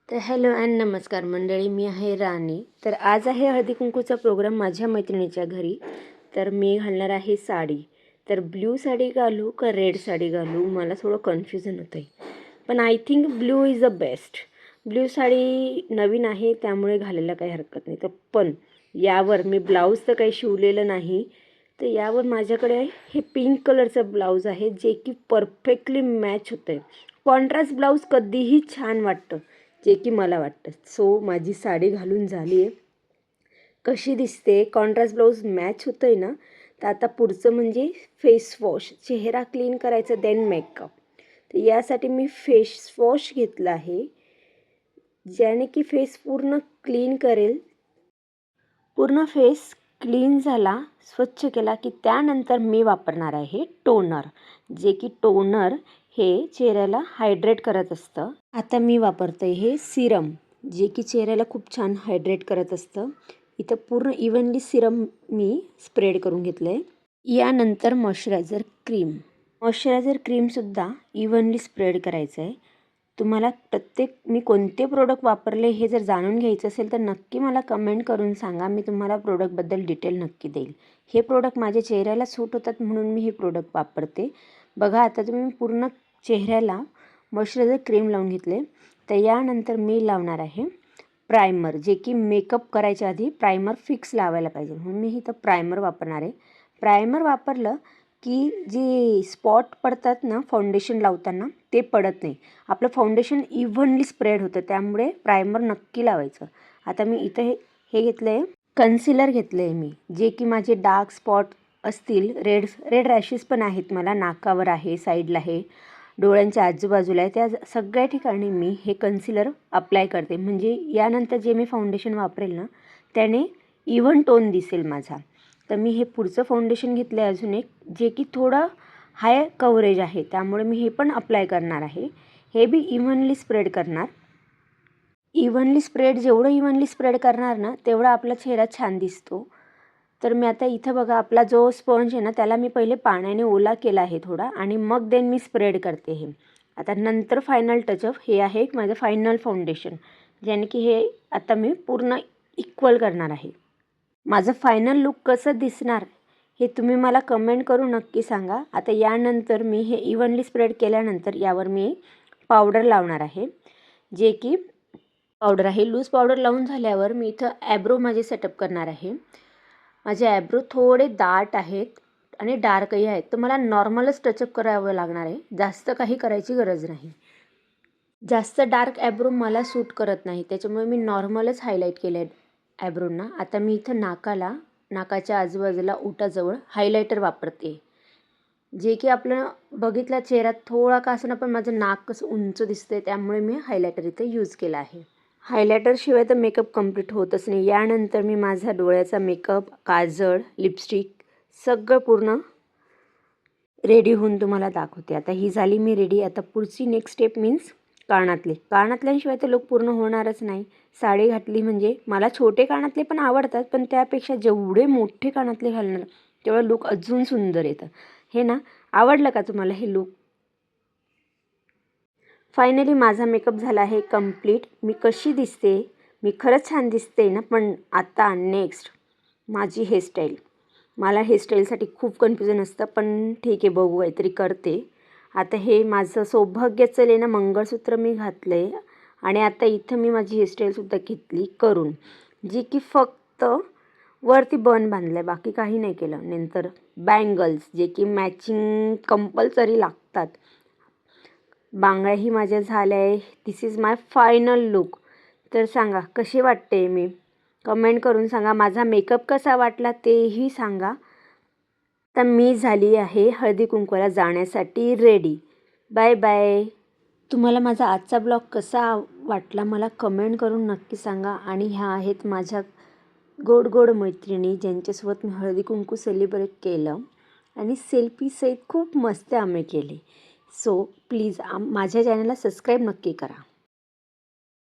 तर hello and नमस्कार मंडळी, मी आहे राणी. तर आज आहे हळदी कुंकूचा प्रोग्राम माझ्या मैत्रिणीच्या घरी. तर मी घालणार आहे साडी. तर ब्ल्यू साडी घालू का रेड साडी घालू, मला थोडं कन्फ्युजन होतं आहे. पण I think blue is the best. Blue sari नवीन आहे त्यामुळे घालायला काही हरकत नाही. तर पण यावर मी ब्लाऊज तर काही शिवलेलं नाही, तर यावर माझ्याकडे हे पिंक कलरचं ब्लाऊज आहे जे की परफेक्टली मॅच होतं आहे. कॉन्ट्रास्ट ब्लाऊज कधीही छान वाटतं, जे की मला वाटतं. सो माझी साडी घालून झाली आहे. कशी दिसते, कॉन्ट्रास्ट ब्लाऊज मॅच होतं आहे ना. तर आता पुढचं म्हणजे फेस वॉश, चेहरा क्लीन करायचा, देन मेकअप. तर यासाठी मी फेस वॉश घेतला आहे, ज्याने की फेस पूर्ण क्लीन करेल. पूर्ण फेस क्लीन झाला, स्वच्छ केला की त्यानंतर मी वापरणार आहे टोनर, जे की टोनर हे चेहऱ्याला हायड्रेट करत असतं. आता मी वापरते हे सिरम, जे की चेहऱ्याला खूप छान हायड्रेट करत असतं. इथं पूर्ण इव्हनली सिरम मी स्प्रेड करून घेतलं आहे. यानंतर मॉइश्चरायझर क्रीमसुद्धा इव्हनली स्प्रेड करायचं आहे. तुम्हाला मी कोणते प्रोडक्ट वापरले हे जर जाणून घ्यायचं असेल तर नक्की मला कमेंट करून सांगा. मी तुम्हाला प्रोडक्टबद्दल डिटेल नक्की देईल. हे प्रोडक्ट माझ्या चेहऱ्याला सूट होतात म्हणून मी हे प्रोडक्ट वापरते. बघा, आता तुम्ही पूर्ण चेहऱ्याला मॉइश्चरायझर क्रीम लावून घेतले. तर यानंतर मी लावणार आहे प्रायमर, जे की मेकअप करायच्या आधी प्रायमर फिक्स लावायला पाहिजे म्हणून मी इथं प्रायमर वापरणार आहे. प्रायमर वापरलं की जे स्पॉट पडतात ना फाउंडेशन लावताना, ते पडत नाही. आपलं फाउंडेशन इव्हनली स्प्रेड होतं, त्यामुळे प्रायमर नक्की लावायचं. आता मी इथं हे घेतलं आहे, कन्सिलर घेतलं आहे मी, जे की माझे डार्क स्पॉट असतील, रेड रॅशेस पण आहेत मला, नाकावर आहे, साईडला आहे, डोळ्यांच्या आजूबाजूला आहे, त्या सगळ्या ठिकाणी मी हे कन्सिलर अप्लाय करते. म्हणजे यानंतर जे मी फाउंडेशन वापरेल ना, त्याने इव्हन टोन दिसेल माझा. तर मी हे पुढचं फाउंडेशन घेतलं आहे अजून एक, जे की थोडं हाय कव्हरेज आहे, त्यामुळे मी हे पण अप्लाय करणार आहे. हे बी इव्हनली स्प्रेड करणार. जेवढं इव्हनली स्प्रेड करणार ना, तेवढा आपला चेहरा छान दिसतो. तर मी आता इथं बघा, आपला जो स्पंज आहे ना, त्याला मी पहिले पाण्याने ओला केला आहे थोडा, आणि मग देन मी स्प्रेड करते हे. आता नंतर फायनल टचअप हे आहे माझं फायनल फाउंडेशन, ज्याने की हे आता मी पूर्ण इक्वल करणार आहे. माझं फायनल लुक कसं दिसणार हे तुम्ही मला कमेंट करून नक्की सांगा. आता यानंतर मी हे इव्हनली स्प्रेड केल्यानंतर यावर मी पावडर लावणार आहे, जे की पावडर आहे लूज पावडर. लावून झाल्यावर मी इथं ॲब्रो माझे सेटअप करणार आहे. माझे ॲब्रो थोडे दाट आहेत आणि डार्कही आहेत, तर मला नॉर्मलच टचअप करावं लागणार आहे, जास्त काही करायची गरज नाही. जास्त डार्क ॲब्रो मला सूट करत नाही, त्याच्यामुळे मी नॉर्मलच हायलाईट केलं आहे ॲब्रोंना. आता मी इथं नाकाच्या आजूबाजूला ओठाजवळ हायलायटर वापरते, जे की आपलं बघितला चेहरा थोडा का असं ना, पण माझं नाक कसं उंच दिसते, त्यामुळे मी हायलायटर इथं यूज केला आहे. हायलायटरशिवाय तर मेकअप कंप्लीट होतच नाही. यानंतर मी माझा डोळ्याचा मेकअप, काजळ, लिपस्टिक सगळं पूर्ण रेडी होऊन तुम्हाला दाखवते. आता ही झाली मी रेडी. आता पुढची नेक्स्ट स्टेप मीन्स कानातल्यांशिवाय तर लूक पूर्ण होणारच नाही. साडी घातली म्हणजे मला छोटे कानातले पण आवडतात, पण त्यापेक्षा जेवढे मोठे कानातले घालणार तेवढं लूक अजून सुंदर येतं. हे ना, आवडलं का तुम्हाला हे लूक? फायनली माझा मेकअप झाला आहे कंप्लीट. मी कशी दिसते, मी खरंच छान दिसते ना. पण आता नेक्स्ट माझी हेअरस्टाईल. मला हेअरस्टाईलसाठी खूप कन्फ्युजन असतं, पण ठीक आहे, बघू, काहीतरी करते. आता हे माझं सौभाग्याचं लेणं मंगळसूत्र मी घातलं आहे, आणि आता इथं मी माझी हेअरस्टाईलसुद्धा घेतली करून, जी की फक्त वरती बन बांधलं आहे, बाकी काही नाही केलं. नंतर बँगल्स, जे की मॅचिंग कंपल्सरी लागतात. बांगड्याही माझ्या झाल्या आहे. दिस इज माय फायनल लुक. तर सांगा कशी वाटते मी, कमेंट करून सांगा. माझा मेकअप कसा वाटला तेही सांगा. तर मी झाली आहे हळदी कुंकवाला जाण्यासाठी रेडी. Bye bye. तुम्हाला माझा आजचा ब्लॉग कसा वाटला मला कमेंट करून नक्की सांगा. आणि ह्या आहेत माझ्या गोड गोड मैत्रिणी, ज्यांच्यासोबत मी हळदी कुंकू सेलिब्रेट केलं, आणि सेल्फी सहित खूप मस्त आम्ही केले. सो प्लीज माझ्या चॅनलला सबस्क्राईब नक्की करा.